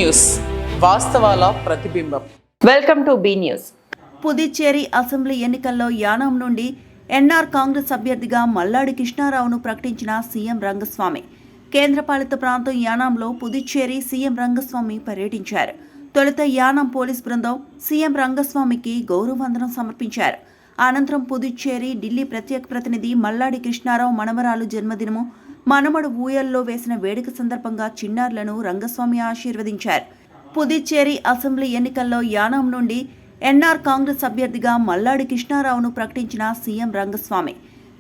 News వాస్తవాల ప్రతిబింబం. Welcome to be news. Puducherry assembly ఎన్నికల్లో యానాం నుండి ఎన్ఆర్ కాంగ్రెస్ అభ్యర్థిగా మల్లాడి కృష్ణారావును ప్రకటించిన సీఎం రంగస్వామి. కేంద్రపాలిత ప్రాంతం యానాంలో పుదుచ్చేరి సీఎం రంగస్వామి పర్యటించారు. తొలుత యానాం పోలీస్ బృందం సీఎం రంగస్వామికి గౌరవవందనం సమర్పించారు. అనంతరం పుదుచ్చేరి ఢిల్లీ ప్రత్యేక ప్రతినిధి మల్లాడి కృష్ణారావు మనవరాలు జన్మదినము మనమడు ఊయల్లో వేసిన వేడుక సందర్భంగా చిన్నారులను రంగస్వామి ఆశీర్వదించారు. పుదుచ్చేరి అసెంబ్లీ ఎన్నికల్లో యానాం నుండి ఎన్ఆర్ కాంగ్రెస్ అభ్యర్థిగా మల్లాడి కృష్ణారావును ప్రకటించిన సీఎం రంగస్వామి.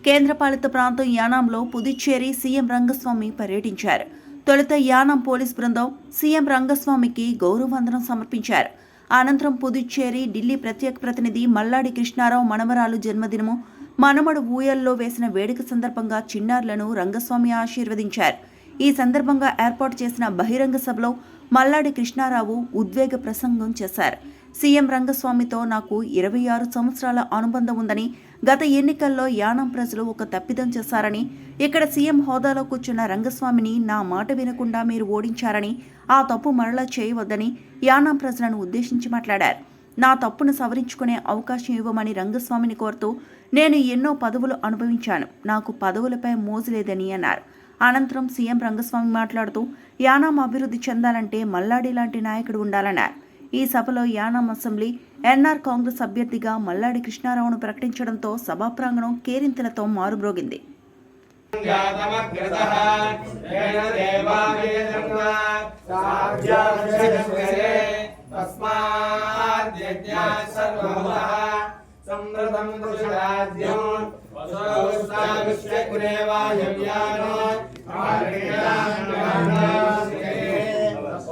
కేంద్రపాలిత ప్రాంతం యానాంలో పుదుచ్చేరి సీఎం రంగస్వామి పర్యటించారు. తొలుత యానాం పోలీస్ బృందం సీఎం రంగస్వామికి గౌరవవందనం సమర్పించారు. అనంతరం పుదుచ్చేరి ఢిల్లీ ప్రత్యేక ప్రతినిధి మల్లాడి కృష్ణారావు మనవరాలు జన్మదినము మనమడు ఊయల్లో వేసిన వేడుక సందర్భంగా చిన్నారులను రంగస్వామి ఆశీర్వదించారు. ఈ సందర్భంగా ఏర్పాటు చేసిన బహిరంగ సభలో మల్లాడి కృష్ణారావు ఉద్వేగ ప్రసంగం చేశారు. సీఎం రంగస్వామితో నాకు 26 సంవత్సరాల అనుబంధం ఉందని, గత ఎన్నికల్లో యానాం ప్రజలు ఒక తప్పిదం చేశారని, ఇక్కడ సీఎం హోదాలో కూర్చున్న రంగస్వామిని నా మాట వినకుండా మీరు ఓడించారని, ఆ తప్పు మరలా చేయవద్దని యానాం ప్రజలను ఉద్దేశించి మాట్లాడారు. నా తప్పును సవరించుకునే అవకాశం ఇవ్వమని రంగస్వామిని కోరుతూ, నేను ఎన్నో పదవులు అనుభవించాను, నాకు పదవులపై మోజు లేదని అన్నారు. అనంతరం సీఎం రంగస్వామి మాట్లాడుతూ, యానాం అభివృద్ధి చెందాలంటే మల్లాడి లాంటి నాయకుడు ఉండాలన్నారు. ఈ సభలో యానాం అసెంబ్లీ ఎన్ఆర్ కాంగ్రెస్ అభ్యర్థిగా మల్లాడి కృష్ణారావును ప్రకటించడంతో సభా ప్రాంగణం కేరింతలతో మారుమ్రోగింది.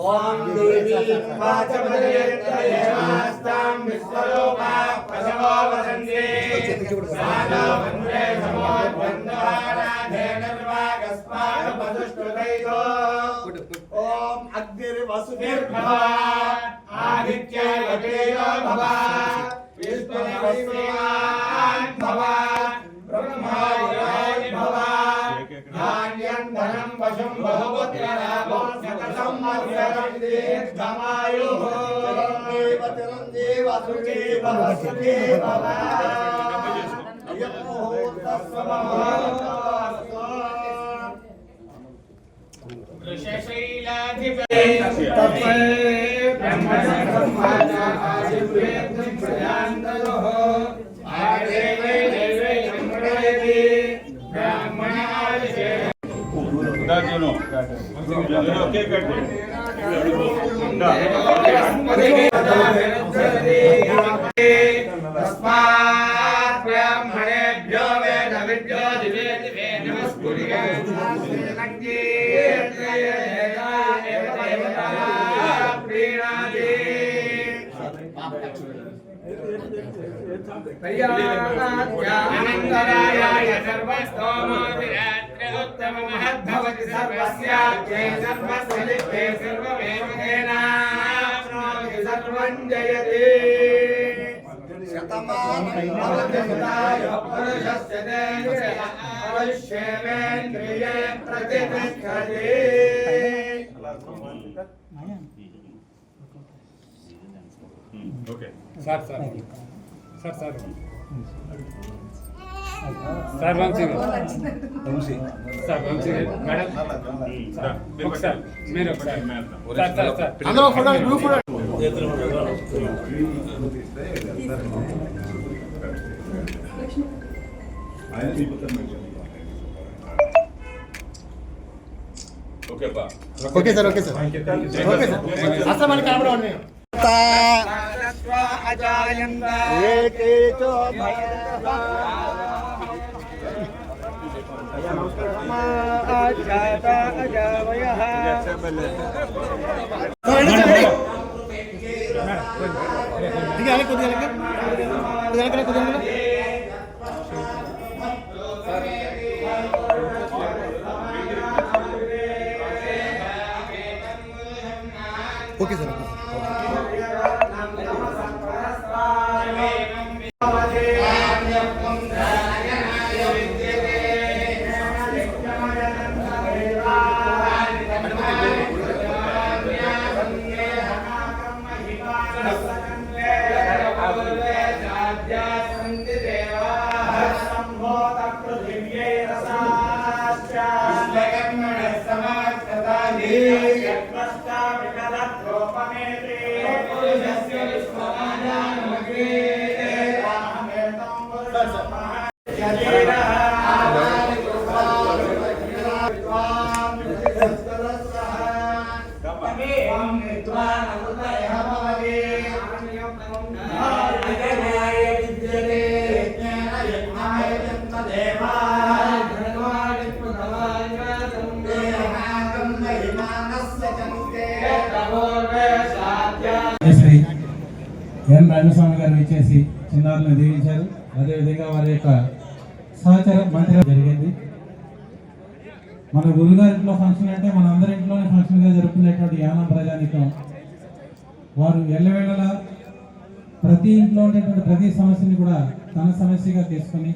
ఓం దేవీ వాచమదేవాస్తాం విశ్వలోకా ప్రసవో వదంతే సాగో వందే సమోద్వందహారాధే నిర్వాగస్మాగ పదుష్టుతైతో ఓం అగ్నిర్వసుభిర్భవ ఆదిత్యవతేయో భవ విష్ణుర్వసువాన్ భవ బ్రహ్మాయ భవ ధాన్యం ధనం వశం బహుపుత్రలాభం శతసంవత్సరం దీర్ఘమాయుః చిరంజీవ సుఖీ భవ సుఖీ భవ ब्राह्मणेभ्यो वेद विद्यो दिवे दिवे नमस्कुर्ये अनन्तराय सर्वस्तोमोत्तममहद्भवति सर्वस्याख्ये सर्वस्य सर्वमेव तेनाप्नोति सर्वं जयति शतमानं पुरुषस्य तेजस्य अवश्यमेन्द्रिये प्रतिष्ठति ओके सर वंशी मैडम सर मेरे सर अंदर photo group photo okay sir असल मन कलपड़ा ओके सर శ్రీ ఎన్ రంగస్వామి గారు ఇచ్చేసి చిన్నారులను దీవించారు. అదేవిధంగా వారి యొక్క సహచర మంత్రి జరిగింది. మన గురుగారి ఇంట్లో ఫంక్షన్ అంటే మన అందరి ఇంట్లోనే ఫంక్షన్గా జరుపుకునేటువంటి యానం ప్రజానికం వారు ఎల్లవేళలా ప్రతి ఇంట్లో ఉండేటువంటి ప్రతి సమస్యని కూడా తన సమస్యగా తీసుకొని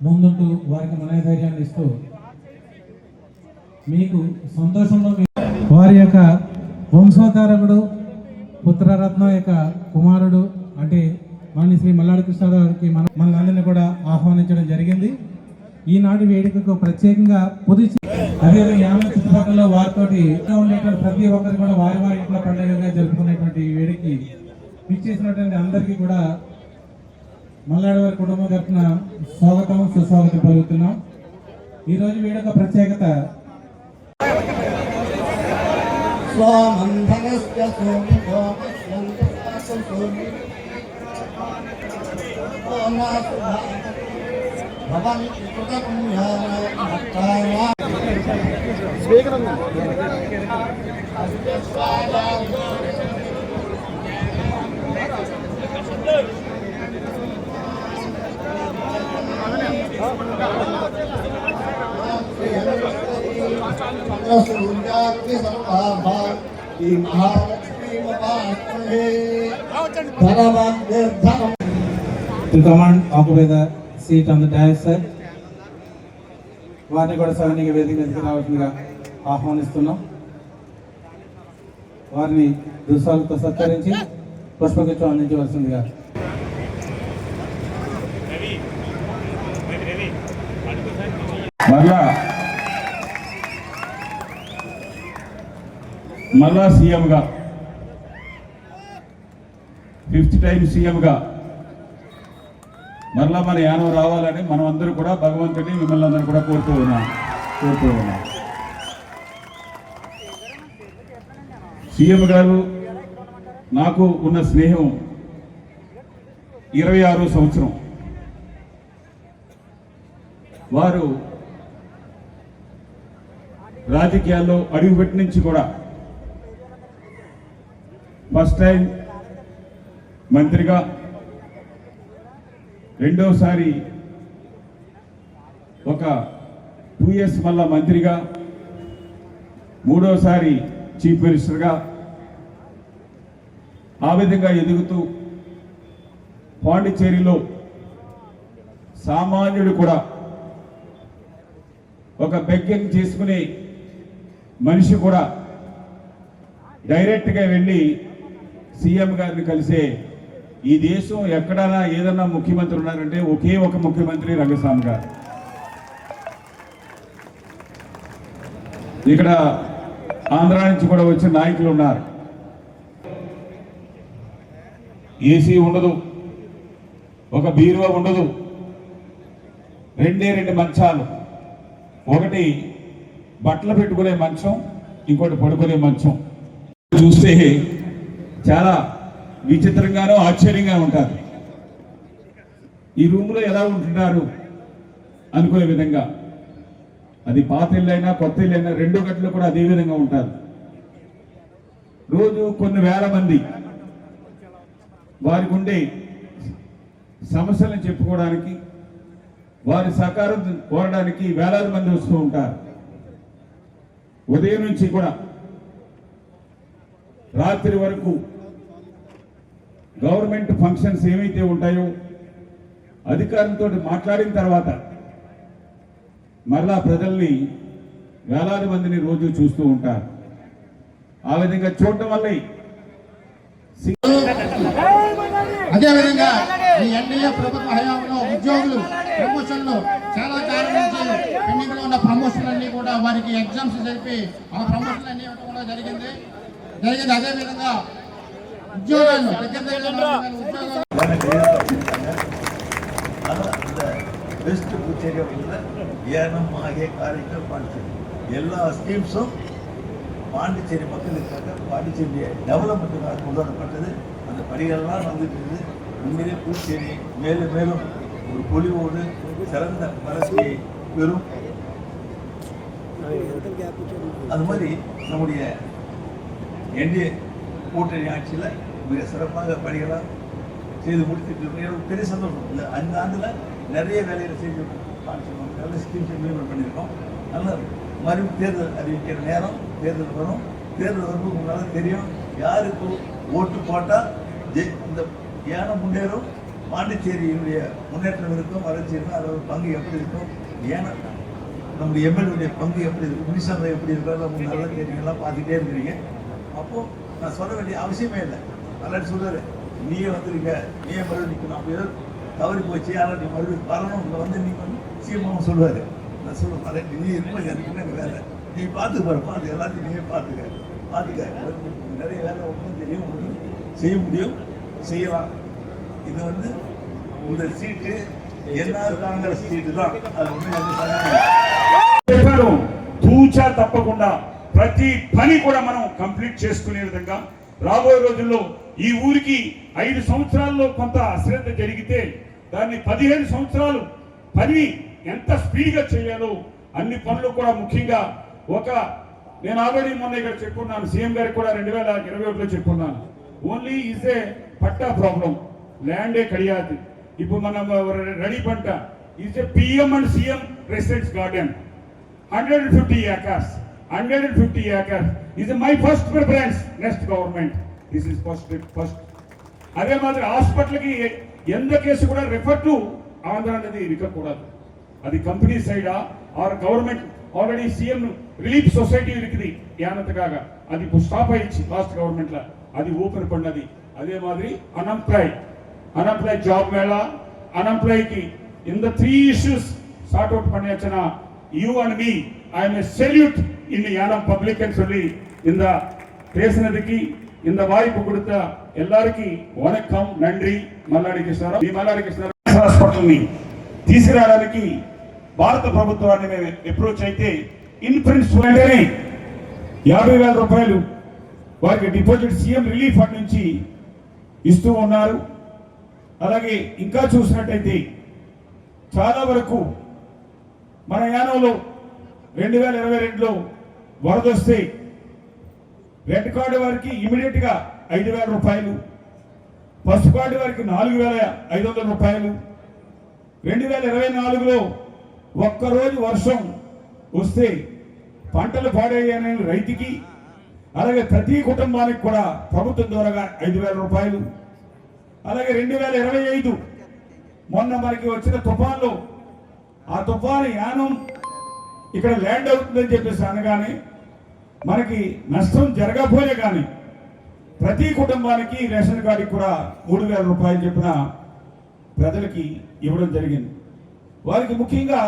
ముందుంటూ వారికి మనోధైర్యాన్ని ఇస్తూ మీకు సంతోషంలో వారి యొక్క వంశోద్ధారకుడు పుత్రరత్నం యొక్క కుమారుడు అంటే మన శ్రీ మల్లాడి కృష్ణారావు గారికి మనందరినీ కూడా ఆహ్వానించడం జరిగింది. ఈనాటి వేడుకకు ప్రత్యేకంగా అదేవిధంగా యానం చుట్టుపక్కల వారితోటి ఉండేటువంటి ప్రతి ఒక్కరు కూడా వారి వారి ఇంట్లో పండుగగా జరుపుకునేటువంటి వేడికి ఇచ్చేసినటువంటి అందరికీ కూడా మల్లాడి వారి కుటుంబం తరఫున స్వాగతం సుస్వాగతం పలుకుతున్నాం. ఈరోజు వేడుక ప్రత్యేకత To command occupy the seat on the dais, sir. వారిని కూడా సైనిక వేదిక మీదకి రావాల్సిందిగా ఆహ్వానిస్తున్నాం. వారిని దుస్సాలతో సత్కరించి పుష్పగుచ్చం అందించవలసిందిగా మళ్ళా సీఎంగా 5th టైం సీఎంగా మరలా మన యానం రావాలని మనం అందరూ కూడా భగవంతుని మిమ్మల్ని అందరూ కూడా కోరుతూ ఉన్నాం. సీఎం గారు నాకు ఉన్న స్నేహం 26వ సంవత్సరం. వారు రాజకీయాల్లో అడుగుపెట్టి నుంచి కూడా ఫస్ట్ టైం మంత్రిగా, రెండోసారి ఒక 2 years మళ్ళా మంత్రిగా, మూడోసారి చీఫ్ మినిస్టర్గా ఆ విధంగా ఎదుగుతూ పాండిచ్చేరిలో సామాన్యుడు కూడా ఒక బెగ్గింగ్ చేసుకునే మనిషి కూడా డైరెక్ట్గా వెళ్ళి సీఎం గారిని కలిసే ఈ దేశం ఎక్కడైనా ఏదన్నా ముఖ్యమంత్రి ఉన్నారంటే ఒకే ఒక ముఖ్యమంత్రి రంగస్వామి గారు. ఇక్కడ ఆంధ్ర నుంచి కూడా వచ్చిన నాయకులు ఉన్నారు. ఏసీ ఉండదు, ఒక బీరువా ఉండదు, 2 మంచాలు, ఒకటి బట్టలు పెట్టుకునే మంచం, ఇంకోటి పడుకునే మంచం. చూస్తే చాలా విచిత్రంగానో ఆశ్చర్యంగా ఉంటారు. ఈ రూమ్లో ఎలా ఉంటున్నారు అనుకునే విధంగా. అది పాత ఇల్లైనా కొత్త ఇల్లైనా 2 గంటలు కూడా అదే విధంగా ఉంటారు. రోజు కొన్ని వేల మంది వారికి ఉండే సమస్యలను చెప్పుకోవడానికి, వారి సహకారం కోరడానికి వేలాది మంది వస్తూ ఉంటారు. ఉదయం నుంచి కూడా రాత్రి వరకు గవర్నమెంట్ ఫంక్షన్స్ ఏమైతే ఉంటాయో అధికారులతో మాట్లాడిన తర్వాత మరలా ప్రజల్ని వేలాది మందిని రోజు చూస్తూ ఉంటారు. ఆ విధంగా చూడటం వల్లే అదేవిధంగా ఈ ఎన్డీఏ ప్రభుత్వ హయాంలో ఉద్యోగులు ప్రమోషన్లు చాలా కాలం నుంచి పెండింగ్ లో ఉన్న ప్రమోషన్లు అన్ని కూడా వారికి ఎగ్జామ్స్ జరిపి ఆ ప్రమోషన్లు అన్ని ఇవ్వడం కూడా జరిగింది. అదేవిధంగా ఉద్యోగాలు ఉద్యోగాలు பெஸ்ட் பூச்சேரியில் ஏனம் ஆகிய காரியங்கள் பாண்டிச்சேரி எல்லா ஸ்கீம்ஸும் பாண்டிச்சேரி மக்களுக்காக பாண்டிச்சேரியை டெவலப்மெண்ட்டுக்காக கொண்டு வரப்பட்டது. அந்த பணிகள்லாம் வந்துட்டு இருக்குது. உண்மையிலே பூச்சேரி மேலும் மேலும் ஒரு பொலிவோடு சிறந்த வளர்ச்சியை பெறும். அது மாதிரி நம்முடைய என்டிஏ கூட்டணி ஆட்சியில் மிக சிறப்பாக பணிகளாக செய்து முடித்துட்டு பெரிய சந்தோஷம். இல்லை 5 ஆண்டில் நிறைய வேலைகளை செஞ்சு நல்ல ஸ்கீம்ஸ் இம்ப்ளிமெண்ட் பண்ணியிருக்கோம். நல்ல மறுபடியும் தேர்தல் அறிவிக்கிற நேரம் தேர்தல் வரும். தேர்தல் வரும்போது உங்களால் தெரியும் யாருக்கு ஓட்டு போட்டால் இந்த ஏனம் முன்னேறும், பாண்டிச்சேரியினுடைய முன்னேற்றம் இருக்கும், வளர்ச்சி இருக்கும், அதோட பங்கு எப்படி இருக்கும், ஏன்னா நம்முடைய எம்எல்ஏடைய பங்கு எப்படி இருக்கும், மினிஸ்டர் எப்படி இருக்கோ உங்களுக்கு நல்லா தெரியுங்களா, பார்த்துக்கிட்டே இருக்கிறீங்க. அப்போது நான் சொல்ல வேண்டிய அவசியமே இல்லை. நல்லா சொல்கிறாரு, நீயே வந்துருக்க, நீயே மறுபடியும் நிற்கணும், அப்போ ஏதோ தவறி போச்சு, ஆனால் நீ மறுபடியும் வரணும், இங்கே வந்து நீங்கள் வந்து சீமாவும் சொல்லுவார். நான் சொல்லுவேன், நீ இருக்கும் எனக்கு வேலை, நீ பார்த்துக்க பார்த்து எல்லாத்தையும் நீயே பார்த்துக்க நிறைய வேலை ஒன்றும் தெரியும், உங்களுக்கு செய்ய முடியும், செய்யலாம். இது வந்து இந்த சீட்டு ఎన్ఆర్ కాంగ్రెస్ సీటు தான். అది చెప్పారు తూచా తప్పకుండా ప్రతి పని కూడా మనం కంప్లీట్ చేసుకునే విధంగా రాబోయే రోజుల్లో ఈ ఊరికి 5 సంవత్సరాల్లో కొంత అశ్రద్ధ జరిగితే దాన్ని 15 సంవత్సరాలు పని ఎంత స్పీడ్గా చేయాలో అన్ని పనులు కూడా ముఖ్యంగా నేను ఆల్రెడీ మొన్న ఇక్కడ చెప్పుకున్నాను, సీఎం గారికి కూడా 2021లో చెప్పుకున్నాను. Only is a patta problem, ల్యాండే కడియాది. ఇప్పుడు మనం రెడీ పంట is a PM and CM residence garden 150 acres. 150 acres is my first preference. Next government, this is first. అదే మాదిరి హాస్పిటల్కి ఎంత కేసు కూడా రిఫర్ టు ఆంధ్ర అనేది ఇరకకూడదు. అది కంపెనీ సైడా or government already CM relief society இருக்குது యానతగా అది ఇప్పుడు స్టాప్ అయ్యింది లాస్ట్ గవర్నమెంట్లో, అది ఓపెన్ పడినది. అదే మాదిరి అన్ఎంప్లాయ్ జాబ్ మేళా అన్ఎంప్లాయ్కి in the 3 issues sort out பண்ணியாச்சனா you and me I am a salute in the Yanam public and சொல்லி இந்த பேசினதுக்கு இந்த வாய்ப்பு கொடுத்த எல்லாருக்கும் வணக்கம், நன்றி. మల్లాడి కృష్ణారావు హాస్పిటల్ని తీసుకురావడానికి భారత ప్రభుత్వాన్ని మేము అప్రోచ్ అయితే ఇన్ ప్రిన్సిపల్ 50,000 రూపాయలు వారికి డిపాజిట్ సీఎం రిలీఫ్ ఫండ్ నుంచి ఇస్తూ ఉన్నారు. అలాగే ఇంకా చూసినట్టయితే చాలా వరకు మన యానంలో 2022లో వరద వస్తే రెడ్ కార్డు వారికి ఇమీడియట్గా 5,000 రూపాయలు, పసుపు కార్డు వారికి 4,500 రూపాయలు. 2024లో ఒక్కరోజు వర్షం వస్తే పంటలు పాడయ్యాయనే రైతుకి, అలాగే ప్రతి కుటుంబానికి కూడా ప్రభుత్వం ద్వారా 5,000 రూపాయలు. అలాగే 2025 మొన్న మనకి వచ్చిన తుఫాన్లో ఆ తుఫాను యానం ఇక్కడ ల్యాండ్ అవుతుందని చెప్పేసి అనగానే మనకి నష్టం జరగకపోయే కానీ ప్రతి కుటుంబానికి రేషన్ కార్డుకి కూడా 3,000 రూపాయలు చెప్పిన ప్రజలకి ఇవ్వడం జరిగింది. వారికి ముఖ్యంగా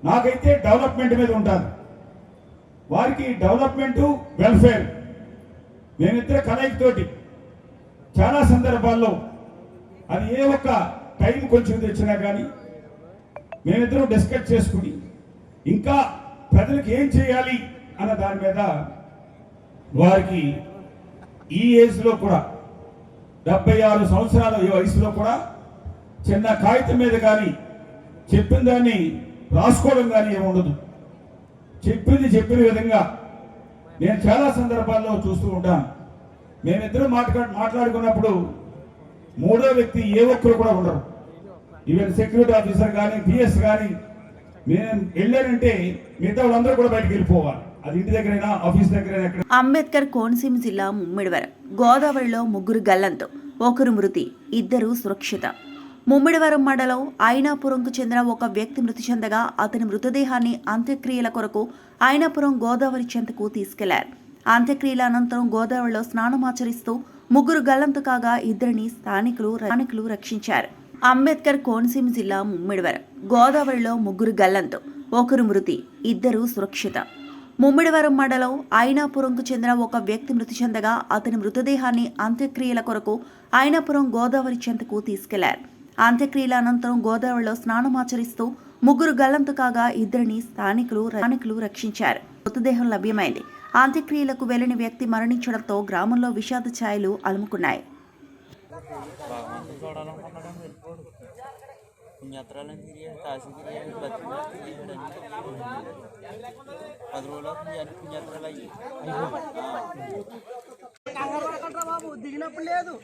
నాకైతే డెవలప్మెంట్ మీద ఉంటారు, వారికి డెవలప్మెంట్ వెల్ఫేర్ మేమిద్దరు కలయికతోటి చాలా సందర్భాల్లో అది ఏ ఒక్క టైం కొంచెం తెచ్చినా కానీ మేమిద్దరం డిస్కస్ చేసుకుని ఇంకా ప్రజలకు ఏం చేయాలి అన్న దాని మీద వారికి ఈ ఏజ్లో కూడా 76 సంవత్సరాల వయసులో కూడా చిన్న కాగితం మీద కానీ చెప్పిన దాన్ని రాసుకోవడం కానీ ఏముండదు. చెప్పిన విధంగా నేను చాలా సందర్భాల్లో చూస్తూ ఉంటాను. మేమిద్దరం మాట్లాడుకున్నప్పుడు మూడో వ్యక్తి ఏ ఒక్కరు కూడా ఉండరు. ఈవెన్ సెక్యూరిటీ ఆఫీసర్ కానీ పిఎస్ కానీ నేను వెళ్ళానంటే మిగతా వాళ్ళందరూ కూడా బయటకు వెళ్ళిపోవాలి. అది ఇంటి దగ్గరైనా ఆఫీస్ దగ్గరైనా. అంబేద్కర్ కోనసీమ జిల్లా ముమ్మిడివరం గోదావరిలో 3 గల్లంతు, 1 మృతి, 2 సురక్షిత. ముమ్మిడివరం మండలం అయినాపురంకు చెందిన ఒక వ్యక్తి మృతి చెందగా అతని మృతదేహాన్ని అంత్యక్రియల కొరకు అయినాపురం గోదావరి చెంతకు తీసుకెళ్లారు. అంత్యక్రియల అనంతరం గోదావరిలో స్నానమాచరిస్తూ ముగ్గురు గల్లంతు కాగా ఇద్దరిని స్థానికులు రక్షించారు. అంబేద్కర్ కోనసీమ జిల్లా ముమ్మిడివరం. గోదావరిలో ముగ్గురు గల్లంతు, ఒకరు మృతి, ఇద్దరు సురక్షిత. ముమ్మిడివరం మండలం అయినాపురంకు చెందిన ఒక వ్యక్తి మృతి చెందగా అతని మృతదేహాన్ని అంత్యక్రియల కొరకు అయినాపురం గోదావరి చెంతకు తీసుకెళ్లారు. అంత్యక్రియల అనంతరం గోదావరిలో స్నానమాచరిస్తూ ముగ్గురు గల్లంతు కాగా ఇద్దరిని స్థానికులు రక్షించారు. మృతదేహం లభ్యమైంది. అంత్యక్రియలకు వెళ్లిన వ్యక్తి మరణించడంతో గ్రామంలో విషాద ఛాయలు అలుముకున్నాయి. పుణ్యాత్రాలను తిరిగాడు, కాశీ తిరిగాడు, బద్రీనాథ్ తిరిగాడు, అన్ని 10 రోజులు అవుతుంది పుణ్యాత్రాలు అయ్యి. దిగినప్పుడు లేదు,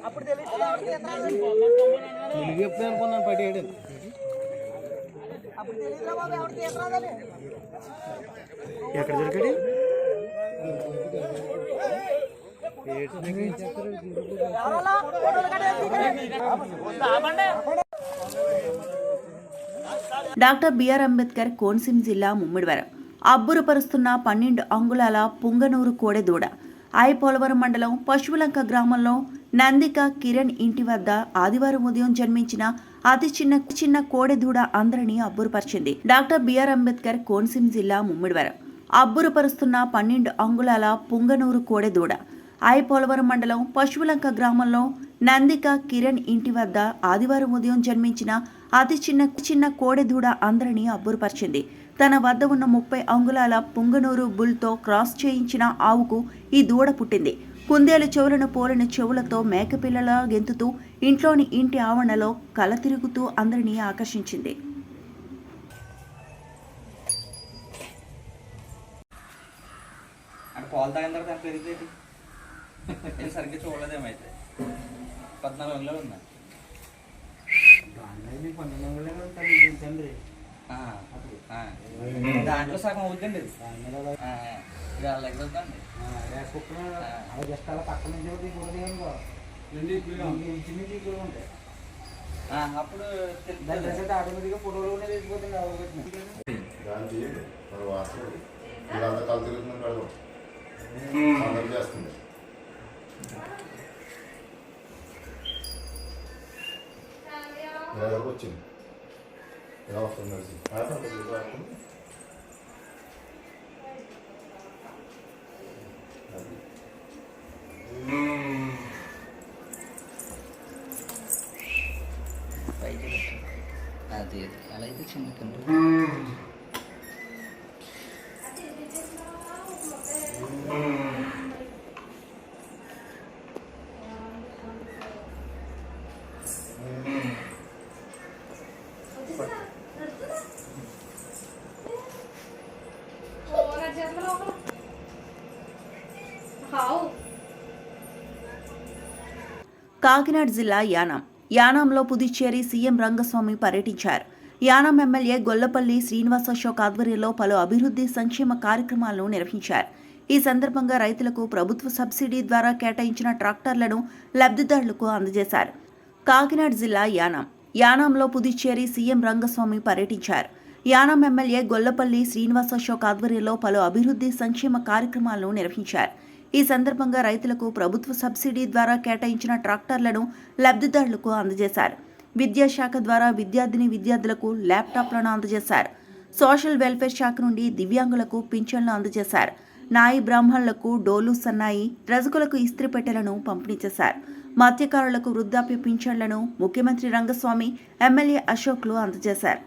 అప్పుడు తెలియదు అనుకున్నాను పడేయడం. అప్పుడు తెలియదు బాబు ఎవరు తీయరాదని. ఎక్కడ దొరికాడు? డాక్టర్ బిఆర్ అంబేద్కర్ కోనసీమ జిల్లా ముమ్మిడివరం. అబ్బురపరుస్తున్న 12 అంగుళాల పుంగనూరు కోడెదూడ. పోలవరం మండలం పశువులంక గ్రామంలో నందిక కిరణ్ ఇంటి వద్ద ఆదివారం ఉదయం జన్మించిన అతి చిన్న కోడెదూడ అందరినీ అబ్బురపరిచింది. డాక్టర్ బిఆర్ అంబేద్కర్ కోనసీమ జిల్లా ముమ్మిడివరం. అబ్బురపరుస్తున్న 12 అంగుళాల పుంగనూరు కోడెదూడ. పోలవరం మండలం పశువులంక గ్రామంలో నందిక కిరణ్ ఇంటి వద్ద ఆదివారం ఉదయం జన్మించిన అతి చిన్న కోడెదూడ అందరినీ అబ్బురపరిచింది. తన వద్ద ఉన్న 30 అంగుళాల పుంగనూరు బుల్తో క్రాస్ చేయించిన ఆవుకు ఈ దూడ పుట్టింది. కుందేలు చెవులను పోలిన చెవులతో మేకపిల్లలా గెంతుతూ ఇంటి ఆవరణలో కల తిరుగుతూ అందరినీ ఆకర్షించింది. పాలు తాగిన తర్వాత పెరిగేది నేను సరిగ్గా చూడలేదేమైతే 14 అంగుళాలు ఉన్నాయి. దాంట్లో సగం అవుతుందండి ఇది. ఎగలుగుతుంది అప్పుడు ఆటోమేటిక్గా ఫోటోలు కూడా వెళ్ళిపోతుంది. చేస్తుంది వచ్చింది ఎలా వస్తుంది అది అలా అయితే చిన్న కాకినాడ జిల్లా యానాంలో పుదుచ్చేరి సీఎం రంగస్వామి పర్యటించారు. యానాం ఎమ్మెల్యే గొల్లపల్లి శ్రీనివాస అశోక్ ఆధ్వర్యంలో పలు అభివృద్ధి సంక్షేమ కార్యక్రమాలను నిర్వహించారు. ఈ సందర్భంగా రైతులకు ప్రభుత్వ సబ్సిడీ ద్వారా కేటాయించిన ట్రాక్టర్లను లబ్ధిదారులకు అందజేశారు. కాకినాడ జిల్లా యానాంలో పుదుచ్చేరి సీఎం రంగస్వామి పర్యటించారు. యానాం ఎమ్మెల్యే గొల్లపల్లి శ్రీనివాస అశోక్ ఆధ్వర్యంలో పలు అభివృద్ధి సంక్షేమ కార్యక్రమాలను నిర్వహించారు. ఈ సందర్భంగా రైతులకు ప్రభుత్వ సబ్సిడీ ద్వారా కేటాయించిన ట్రాక్టర్లను లబ్ధిదారులకు అందజేశారు. విద్యాశాఖ ద్వారా విద్యార్థులకు ల్యాప్టాప్లను అందజేశారు. సోషల్ వెల్ఫేర్ శాఖ నుండి దివ్యాంగులకు పింఛన్లు అందజేశారు. నాయి బ్రాహ్మణులకు డోలు సన్నాయి, రజకులకు ఇస్త్రీ పెట్టెలను పంపిణీ చేశారు. మత్స్యకారులకు వృద్ధాప్య పింఛన్లను ముఖ్యమంత్రి రంగస్వామి, ఎమ్మెల్యే అశోక్లు అందజేశారు.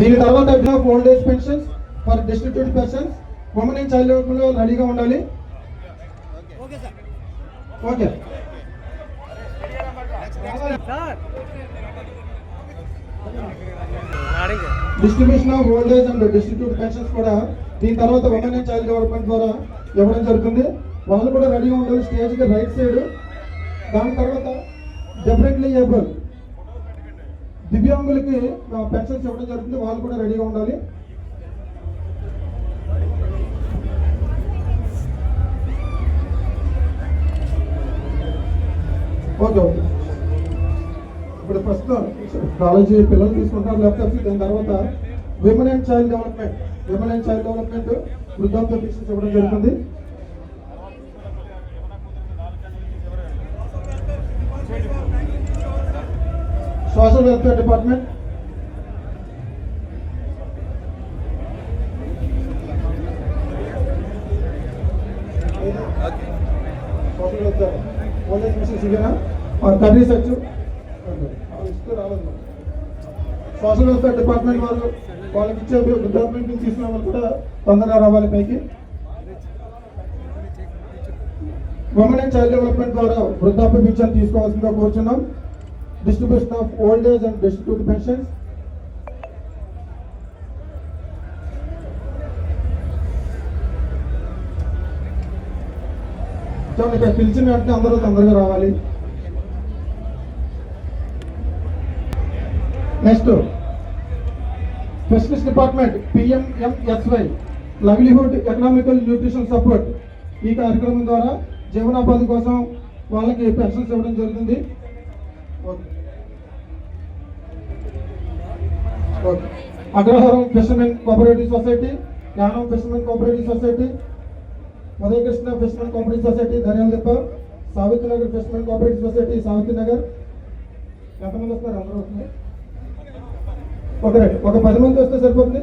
దీని తర్వాత old age pensions for distributed persons, women and child development లో రెడీగా ఉండాలి. Okay distribution of old age and distributed pensions కూడా దీని తర్వాత ఉమెన్ అండ్ చైల్డ్ డెవలప్మెంట్ ద్వారా ఇవ్వడం జరుగుతుంది. వాళ్ళు కూడా రెడీగా ఉండాలి స్టేజ్కి రైట్ సైడ్. దాని తర్వాత డెఫినెట్లీ ఏబుల్ దివ్యాంగులకి పెన్షన్స్ ఇవ్వడం జరుగుతుంది. వాళ్ళు కూడా రెడీగా ఉండాలి. ఓకే ఓకే ఇప్పుడు ప్రస్తుతం కాలేజీ పిల్లలు తీసుకుంటారు ల్యాప్టాప్స్. దాని తర్వాత విమెన్ అండ్ చైల్డ్ డెవలప్మెంట్ వృద్ధాప్య పెన్షన్స్ ఇవ్వడం జరుగుతుంది. Social welfare department, social welfare old age pensions ఇవేనా కర్రీ సచ్చు రాలేదు. సోషల్ వెల్ఫేర్ డిపార్ట్మెంట్ వాళ్ళకి ఇచ్చే వృద్ధాప్య తీసుకున్న వాళ్ళు కూడా తొందరగా రావాలి పైకి. ఉమెన్ అండ్ చైల్డ్ డెవలప్మెంట్ ద్వారా వృద్ధాప్య పింఛన్ తీసుకోవాల్సిందిగా కోరుచున్నాం. Distribution of old age and distributed pensions. ఇక్కడ పిలిచిన వెంటనే అందరూ తొందరగా రావాలి. Next fisheries department PMMSY livelihood economical nutrition support. ఈ కార్యక్రమం ద్వారా జీవనోపాధి కోసం వాళ్ళకి పెన్షన్స్ ఇవ్వడం జరుగుతుంది. Agraharam fishermen cooperative society, Yanam fishermen cooperative society, Udayakrishna fishermen cooperative society Dharyaladippa, Savitri Nagar fishermen cooperative society Savitri Nagar. ఎంతమంది వస్తారు? అందరూ వస్తున్నారు. ఒక 10 మంది వస్తే సరిపోతుంది.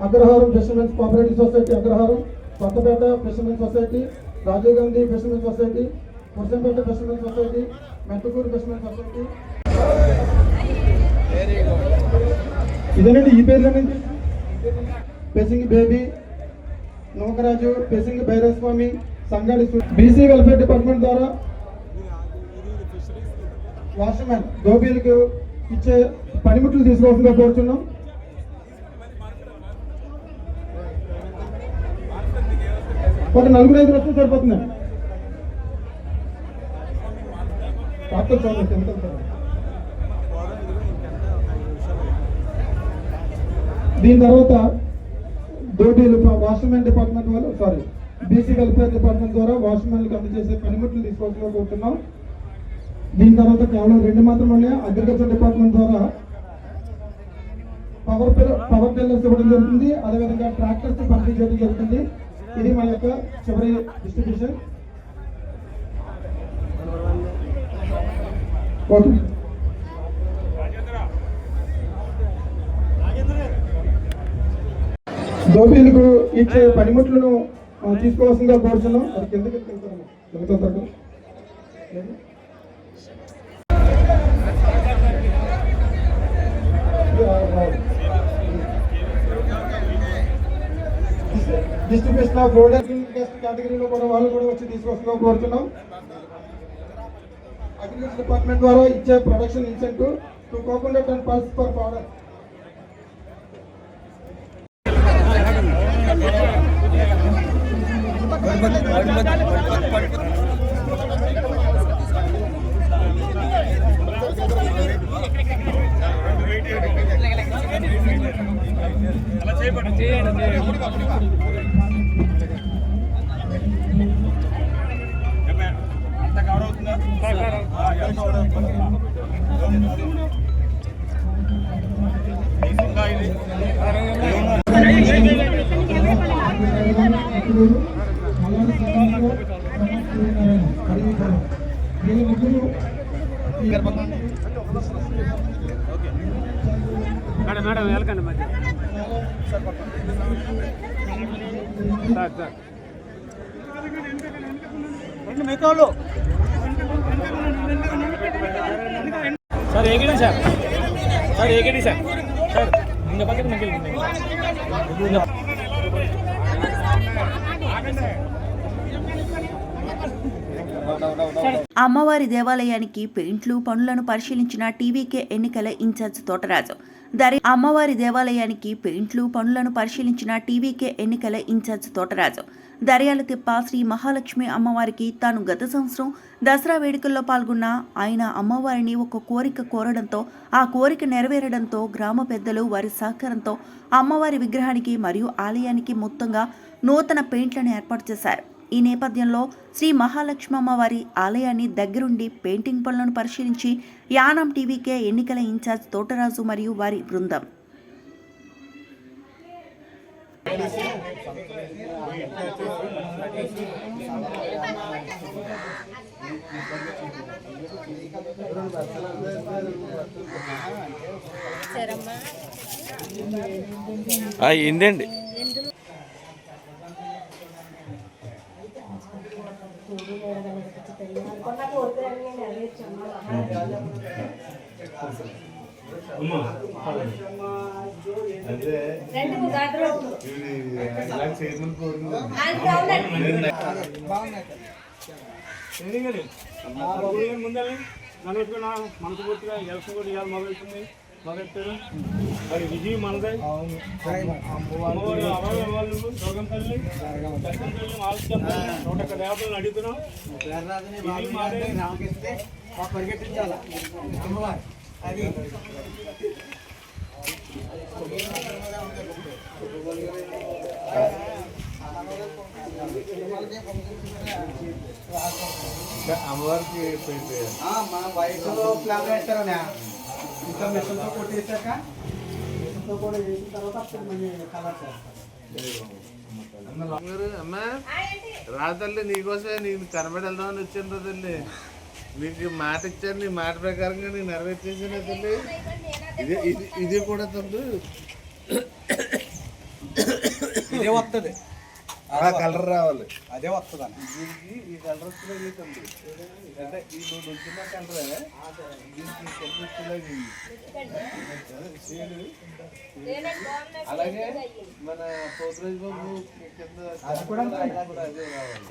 Agraharam fishermen's cooperative society Agraharam, Kothapeta fishermen society, Rajiv Gandhi fishermen society, Purushampeta fishermen society, Mettukuru fishermen society. ఇదేనండి ఈ పేర్లేనండి. Pesing Baby, Nookaraju, Pesing Bhairavaswamy, Sangadi. BC welfare department ద్వారా వాషర్మెన్ గోబీలకు ఇచ్చే పనిముట్లు తీసుకోవాల్సిందిగా కోరుతున్నాం. ఒక 4-5 వస్తే సరిపోతుంది. దీని తర్వాత దోబీలు వాషర్మెన్ డిపార్ట్మెంట్ వాళ్ళు బీసీ వెల్ఫేర్ డిపార్ట్మెంట్ ద్వారా వాషర్మెన్లకు అందజేసే పనిముట్లు తీసుకోవాల్సిందిగా కోరుతున్నాం. దీని తర్వాత కేవలం 2 మాత్రం ఉన్నాయి. అగ్రికల్చర్ డిపార్ట్మెంట్ ద్వారా పవర్ టిల్లర్స్ ఇవ్వడం జరుగుతుంది. అదేవిధంగా ట్రాక్టర్స్ పంపిణీ చేయడం జరుగుతుంది. ఇది మన యొక్క చివరి డిస్ట్రిబ్యూషన్. ఓకే దోబీలకు ఇచ్చే పనిముట్లను తీసుకోవాల్సిందిగా కోరుతున్నాం. అది కిందకి వెళ్తారు. డిస్ట్రిబ్యూషన్ ఆఫ్ రోడ్ గెస్ట్ కేటగిరీలో కూడా వాళ్ళు కూడా వచ్చి తీసుకొస్తున్నాం కోరుతున్నాం. అగ్రికల్చర్ డిపార్ట్మెంట్ ద్వారా ఇచ్చే production incentive 2 coconut and pulse per product. Madam వెళ్ళకండి మరి సార్ ఏకండి సార్ అమ్మవారి దేవాలయానికి పెయింట్లు పనులను పరిశీలించిన టీవీకే ఎన్నికల ఇన్ఛార్జ్ తోటరాజు. అమ్మవారి దేవాలయానికి పెయింట్లు పనులను పరిశీలించిన టీవీకే ఎన్నికల ఇన్ఛార్జ్ తోటరాజు దర్యాల తిప్ప శ్రీ మహాలక్ష్మి అమ్మవారికి తాను గత సంవత్సరం దసరా వేడుకల్లో పాల్గొన్న ఆయన అమ్మవారిని ఒక కోరిక కోరడంతో ఆ కోరిక నెరవేరడంతో గ్రామ పెద్దలు వారి సహకారంతో అమ్మవారి విగ్రహానికి మరియు ఆలయానికి మొత్తంగా నూతన పెయింట్లను ఏర్పాటు చేశారు. ఈ నేపథ్యంలో శ్రీ మహాలక్ష్మి అమ్మవారి ఆలయాన్ని దగ్గరుండి పెయింటింగ్ పనులను పరిశీలించి యానాం టీవీకే ఎన్నికల ఇన్ఛార్జ్ తోటరాజు మరియు వారి బృందం ఏంటండి మనసుకున్న మనస్ఫూర్తిగా ఎలక్షన్ కూడా ఇవాళ మొదలెట్టారు. మరి విజయం మనదే. అమ్మవారి వాళ్ళు దుర్గం తల్లి ఆలస్యం 101 దేవతలను అడుగుతున్నాం. అమ్మవారికి మన వయసులో ప్లాన్ వేస్తారనే ఇంకా మిషన్తో కొట్టేసాక మిషన్తో కూడా వేసిన తర్వాత అప్పుడు మళ్ళీ కలర్ చేస్తారు. అమ్మా రాతల్లి నీకోసమే నేను కనబడి వెళ్దామని వచ్చాను తల్లి. నీకు మాట ఇచ్చాను, నీ మాట ప్రకారంగా నేను నెరవేర్చేసాను తల్లి. ఇది కూడా తమ్ముడు ఇదే వస్తుంది, కలర్ రావాలి, అదే వస్తుంది. దీనికి ఈ కలర్ వస్తుంది తమ్ముడు. అంటే ఈ నువ్వు వచ్చిన కలరే దీనికి అలాగే మన పోతురాజు బాబు కింద అది కూడా అదే రావాలి.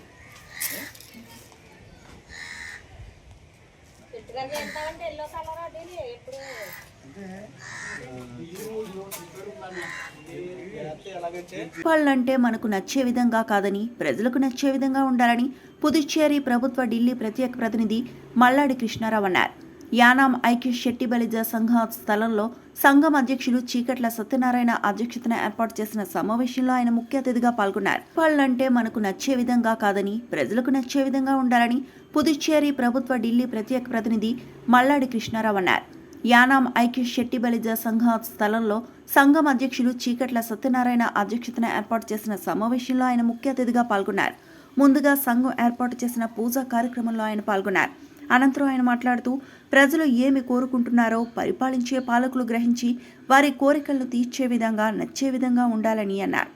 పాలనంటే మనకు నచ్చే విధంగా కాదని ప్రజలకు నచ్చే విధంగా ఉండాలని పుదుచ్చేరి ప్రభుత్వ ఢిల్లీ ప్రత్యేక ప్రతినిధి మల్లాడి కృష్ణారావు అన్నారు. యానాం ఐక్య శెట్టి బలిజ సంఘ స్థలంలో సంఘం అధ్యక్షులు చీకట్ల సత్యనారాయణ అధ్యక్షతన ఏర్పాటు చేసిన సమావేశంలో ఆయన ముఖ్య అతిథిగా పాల్గొన్నారు. పాలనంటే మనకు నచ్చే విధంగా కాదని ప్రజలకు నచ్చే విధంగా ఉండాలని పుదుచ్చేరి ప్రభుత్వ ఢిల్లీ ప్రత్యేక ప్రతినిధి మల్లాడి కృష్ణారావు అన్నారు. యానాం ఐక్య శెట్టి బలిజ సంఘ స్థలంలో సంఘం అధ్యక్షులు చీకట్ల సత్యనారాయణ అధ్యక్షతన ఏర్పాటు చేసిన సమావేశంలో ఆయన ముఖ్య అతిథిగా పాల్గొన్నారు. ముందుగా సంఘం ఏర్పాటు చేసిన పూజా కార్యక్రమంలో ఆయన పాల్గొన్నారు. అనంతరం ఆయన మాట్లాడుతూ ప్రజలు ఏమి కోరుకుంటున్నారో పరిపాలించే పాలకులు గ్రహించి వారి కోరికలను తీర్చే విధంగా నచ్చే విధంగా ఉండాలని అన్నారు.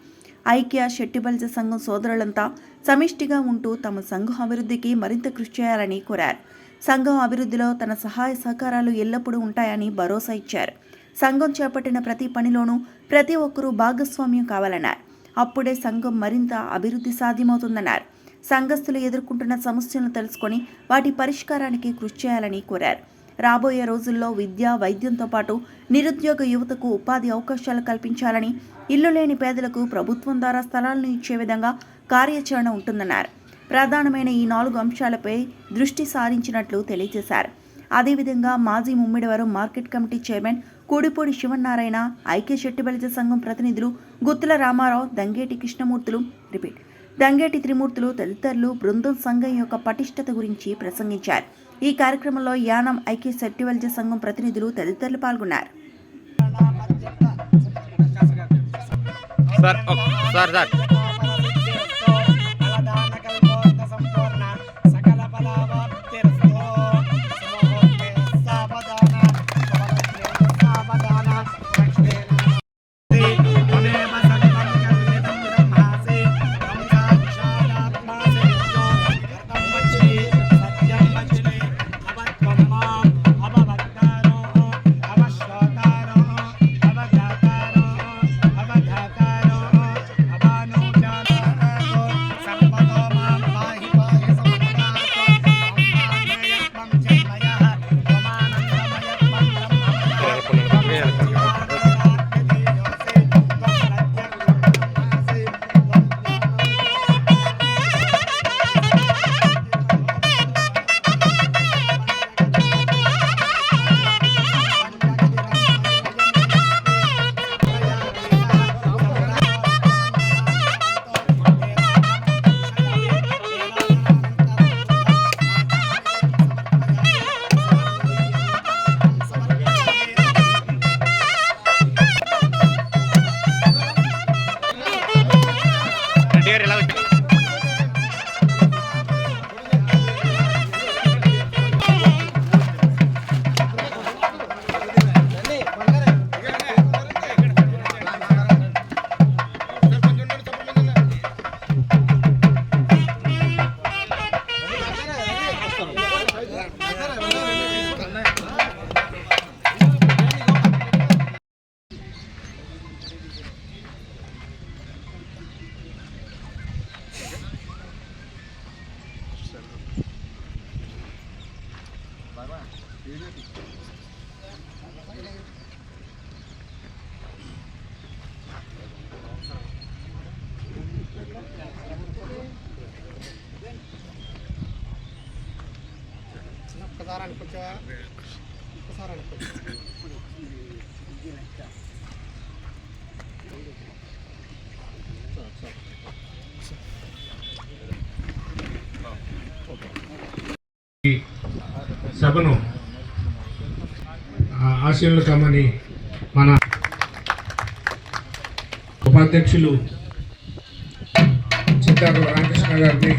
ఐక్య శెట్టి బలిజ సంఘం సోదరులంతా సమిష్టిగా ఉంటూ తమ సంఘం అభివృద్ధికి మరింత కృషి చేయాలని కోరారు. సంఘం అభివృద్ధిలో తన సహాయ సహకారాలు ఎల్లప్పుడూ ఉంటాయని భరోసా ఇచ్చారు. సంఘం చేపట్టిన ప్రతి పనిలోనూ ప్రతి ఒక్కరూ భాగస్వామ్యం కావాలన్నారు. అప్పుడే సంఘం మరింత అభివృద్ధి సాధ్యమవుతుందన్నారు. సంఘస్థులు ఎదుర్కొంటున్న సమస్యలను తెలుసుకొని వాటి పరిష్కారానికి కృషి చేయాలని కోరారు. రాబోయే రోజుల్లో విద్య, వైద్యంతో పాటు నిరుద్యోగ యువతకు ఉపాధి అవకాశాలు కల్పించాలని, ఇల్లు లేని పేదలకు ప్రభుత్వం ద్వారా స్థలాలను ఇచ్చే విధంగా కార్యాచరణ ఉంటుందన్నారు. ప్రధానమైన ఈ 4 అంశాలపై దృష్టి సారించినట్లు తెలియజేశారు. అదేవిధంగా మాజీ Mummidivaram market committee chairman Kudipudi Sivanarayana, ఐక్య శెట్టి బలిజ సంఘం ప్రతినిధులు గుత్తుల రామారావు, దంగేటి త్రిమూర్తులు తదితరులు బృందం సంఘం యొక్క పటిష్టత గురించి ప్రసంగించారు. ఈ కార్యక్రమంలో యానాం ఐక్య శెట్టి బలిజ సంఘం ప్రతినిధులు తదితరులు పాల్గొన్నారు. ఒక్కసారి అనుకుంటావా? ఒక్కసారి అనుకుంటా. సభను ఆశీనులు కమ్మని మన ఉపాధ్యక్షులు చిత్తాకుల రామకృష్ణ గారిని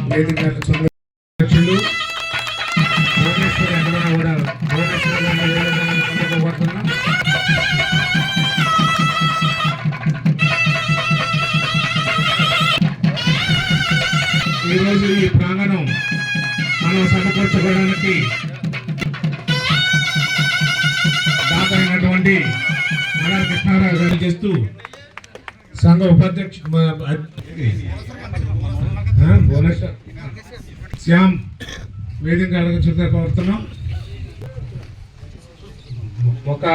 వేదిక అధ్యక్షులు భువనేశ్వరి అందరూ కూడా భువనేశ్వరి గారిని అందుకోబోతున్నాం. ఈరోజు ఈ ప్రాంగణం మనం సమకూర్చుకోవడానికి దాతైనటువంటి మల్లాడి కృష్ణారావు గారు చేస్తూ సంఘ ఉపాధ్యక్షుడు భువనేశ్వర్ శ్యామ్ వేదిక అడగ కోరుతున్నాం. ఒక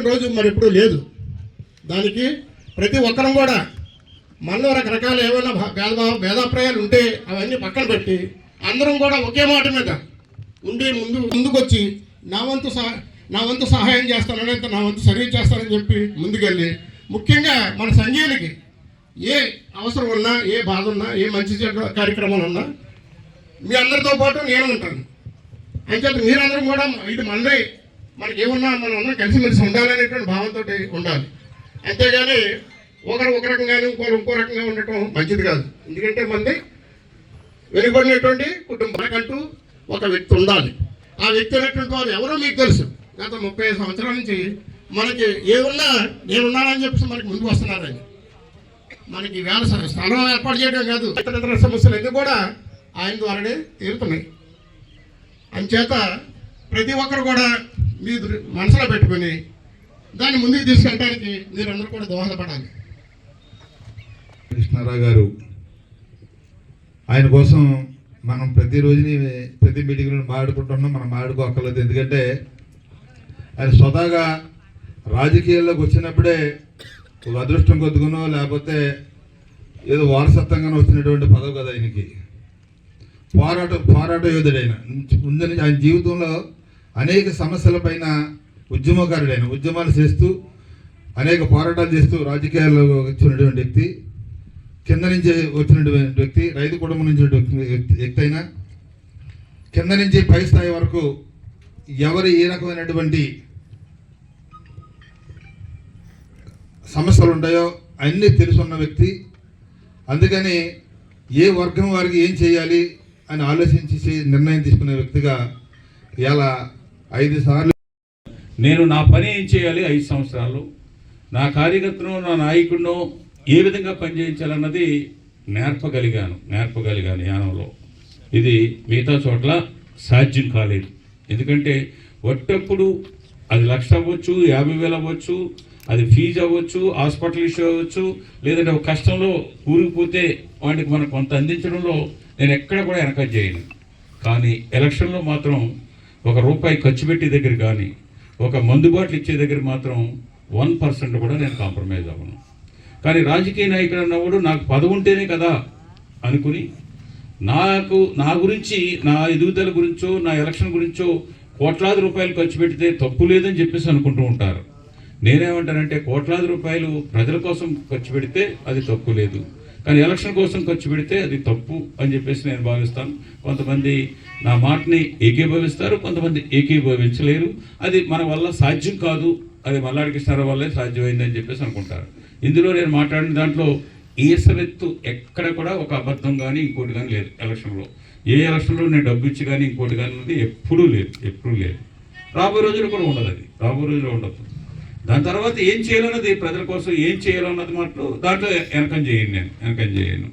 రోజు మరి ఎప్పుడూ లేదు. దానికి ప్రతి ఒక్కరం కూడా మనలో రకరకాల ఏమైనా భేదాభిప్రాయాలు ఉంటే అవన్నీ పక్కన పెట్టి అందరం కూడా ఒకే మాట మీద ఉండి ముందుకొచ్చి నా వంతు సహాయం చేస్తానని, నా వంతు సర్వీస్ చేస్తానని చెప్పి ముందుకెళ్ళి, ముఖ్యంగా మన సంఘీయులకి ఏ అవసరం ఉన్నా, ఏ బాధ ఉన్నా, ఏ మంచి కార్యక్రమాలు ఉన్నా మీ అందరితో పాటు నేను ఉంటాను. అంచేత మీరందరం కూడా ఇది మనదే, మనకి ఏమున్నా మనం అందరం కలిసిమెలిసి ఉండాలనేటువంటి భావంతో ఉండాలి. అంతేగాని ఒకరు ఒక రకంగానే ఇంకో రకంగా ఉండటం మంచిది కాదు. ఎందుకంటే మనది వెనుకబడినటువంటి కుటుంబానికంటూ ఒక వ్యక్తి ఉండాలి. ఆ వ్యక్తి అనేటువంటి వారు ఎవరో మీకు తెలుసు. గత 30 సంవత్సరాల నుంచి మనకి ఏమున్నా నేనున్నానని చెప్పేసి మనకి ముందుకు వస్తున్నారని, మనకి వేళ స్థలం ఏర్పాటు చేయడం కాదు, ఇతర సమస్యలు అన్నీ కూడా ఆయన ద్వారానే తీరుతున్నాయి. అంచేత ప్రతి ఒక్కరు కూడా మీ మనసులో పెట్టుకుని దాన్ని ముందుకు తీసుకెళ్ళడానికి మీరందరూ కూడా దోహదపడాలి. కృష్ణారావు గారు ఆయన కోసం మనం ప్రతిరోజుని ప్రతి మీటింగ్లో మాట్లాడుకుంటున్నాం. మనం మాట్లాడుకోక్కర్లేదు. ఎందుకంటే ఆయన స్వతహాగా రాజకీయాల్లోకి వచ్చినప్పుడే ఒక అదృష్టం కొద్దుకునో లేకపోతే ఏదో వారసత్వంగానో వచ్చినటువంటి పదవి కదా ఆయనకి. పోరాట యోధుడు ఆయన. ముందు ఆయన జీవితంలో అనేక సమస్యల పైన ఉద్యమకారుడైన, ఉద్యమాలు చేస్తూ అనేక పోరాటాలు చేస్తూ రాజకీయాల్లో వచ్చినటువంటి వ్యక్తి, కింద నుంచి వచ్చినటువంటి వ్యక్తి, రైతు కుటుంబం నుంచి వ్యక్తి అయినా కింద నుంచి పై స్థాయి వరకు ఎవరు ఏ రకమైనటువంటి సమస్యలు ఉంటాయో అన్నీ తెలుసున్న వ్యక్తి. అందుకని ఏ వర్గం వారికి ఏం చేయాలి అని ఆలోచించి నిర్ణయం తీసుకునే వ్యక్తిగా ఇలా 5 సార్లు నేను నా పని ఏం చేయాలి, 5 సంవత్సరాలు నా కార్యకర్తను, నా నాయకుడినో ఏ విధంగా పనిచేయించాలన్నది నేర్పగలిగాను యానంలో. ఇది మిగతా చోట్ల సాధ్యం కాలేదు. ఎందుకంటే ఒట్టప్పుడు అది 1,00,000 అవ్వచ్చు, 50,000 అవ్వచ్చు, అది ఫీజు అవ్వచ్చు, హాస్పిటల్ ఇష్యూ అవ్వచ్చు, లేదంటే ఒక కష్టంలో కూరుకుపోతే వాటికి మనకు కొంత అందించడంలో నేను ఎక్కడ కూడా వెనక చేయను. కానీ ఎలక్షన్లో మాత్రం ₹1 ఖర్చు పెట్టే దగ్గర కానీ, ఒక మందు బాటిల్ ఇచ్చే దగ్గర మాత్రం 1% కూడా నేను కాంప్రమైజ్ అవ్వను. కానీ రాజకీయ నాయకుడు అన్నవాడు నాకు పదవి ఉంటేనే కదా అనుకుని నా గురించి, నా ఎదుగుదల గురించో, నా ఎలక్షన్ గురించో కోట్లాది రూపాయలు ఖర్చు పెడితే తప్పు లేదని చెప్పేసి అనుకుంటూ ఉంటారు. నేనేమంటానంటే కోట్లాది రూపాయలు ప్రజల కోసం ఖర్చు పెడితే అది తప్పు లేదు, కానీ ఎలక్షన్ కోసం ఖర్చు పెడితే అది తప్పు అని చెప్పేసి నేను భావిస్తాను. కొంతమంది నా మాటని ఏకీభవిస్తారు, కొంతమంది ఏకీభవించలేరు. అది మన వల్ల సాధ్యం కాదు, అది మల్లాడి కృష్ణారావు వల్లే సాధ్యమైందని చెప్పేసి అనుకుంటారు. ఇందులో నేను మాట్లాడిన దాంట్లో ఈసవెత్తు ఎక్కడ కూడా ఒక అబద్ధం కానీ ఇంకోటి కానీ లేదు. ఎలక్షన్లో ఏ ఎలక్షన్లో నేను డబ్బు ఇచ్చి కానీ ఇంకోటి కానీ ఉన్నది ఎప్పుడూ లేదు. రాబోయే రోజులు కూడా ఉండదు, అది రాబోయే రోజులు ఉండదు. దాని తర్వాత ఏం చేయాలన్నది, ప్రజల కోసం ఏం చేయాలన్నది మాత్రం దాంట్లో వెనకం చేయను.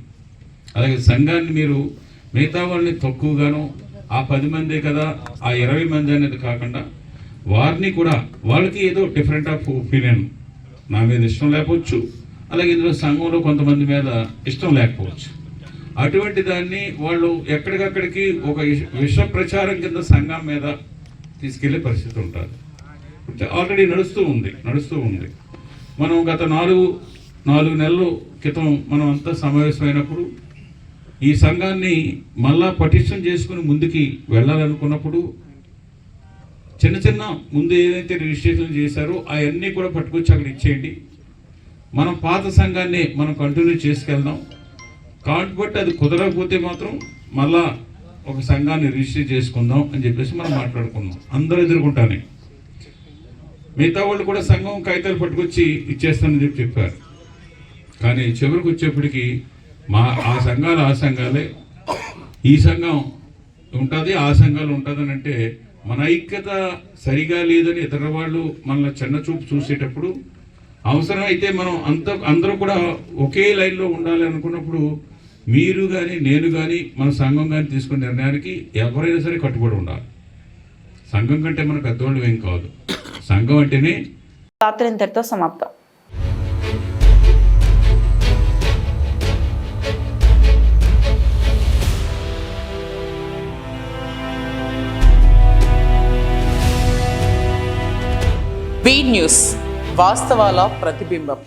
అలాగే సంఘాన్ని మీరు మిగతా వాళ్ళని తక్కువగాను, ఆ 10 మందే కదా, ఆ 20 మంది అనేది కాకుండా వారిని కూడా, వాళ్ళకి ఏదో డిఫరెంట్ ఆఫ్ ఒపీనియన్, నా మీద ఇష్టం లేకపోవచ్చు, అలాగే ఇందులో సంఘంలో కొంతమంది మీద ఇష్టం లేకపోవచ్చు. అటువంటి దాన్ని వాళ్ళు ఎక్కడికక్కడికి ఒక విష ప్రచారం కింద సంఘం మీద తీసుకెళ్లే పరిస్థితి ఉంటుంది. ఆల్రెడీ నడుస్తూ ఉంది. మనం గత 4 నెలల క్రితం మనం అంతా సమావేశమైనప్పుడు ఈ సంఘాన్ని మళ్ళా పటిష్టం చేసుకుని ముందుకి వెళ్ళాలనుకున్నప్పుడు చిన్న చిన్న ముందు ఏదైతే రిజిస్ట్రేషన్ చేశారో అవన్నీ కూడా పట్టుకొచ్చి అక్కడ ఇచ్చేయండి. మనం పాత సంఘాన్ని మనం కంటిన్యూ చేసుకెళ్దాం. కాబట్టి అది కుదరకపోతే మాత్రం మళ్ళా ఒక సంఘాన్ని రిజిస్టర్ చేసుకుందాం అని చెప్పేసి మనం మాట్లాడుకున్నాం. అందరూ ఎదుర్కొంటానే. మిగతా వాళ్ళు కూడా సంఘం కాగితాలు పట్టుకొచ్చి ఇచ్చేస్తానని చెప్పారు. కానీ చివరికి వచ్చేప్పటికి ఆ సంఘాలే ఈ సంఘం ఉంటుంది, ఆ సంఘాలు ఉంటుందని అంటే మన ఐక్యత సరిగా లేదని ఇతర వాళ్ళు మనల్ని చిన్న చూపు చూసేటప్పుడు అవసరం అయితే మనం అందరూ కూడా ఒకే లైన్లో ఉండాలి అనుకున్నప్పుడు మీరు కానీ నేను కానీ మన సంఘం కానీ తీసుకునే నిర్ణయానికి ఎవరైనా సరే కట్టుబడి ఉండాలి. సంఘం కంటే మన పెద్దవాళ్ళు ఏం కాదు. సంఘం అంటేనే. రాత్రి ఇంతటితో సమాప్తం. బీ న్యూస్, వాస్తవాల ప్రతిబింబం.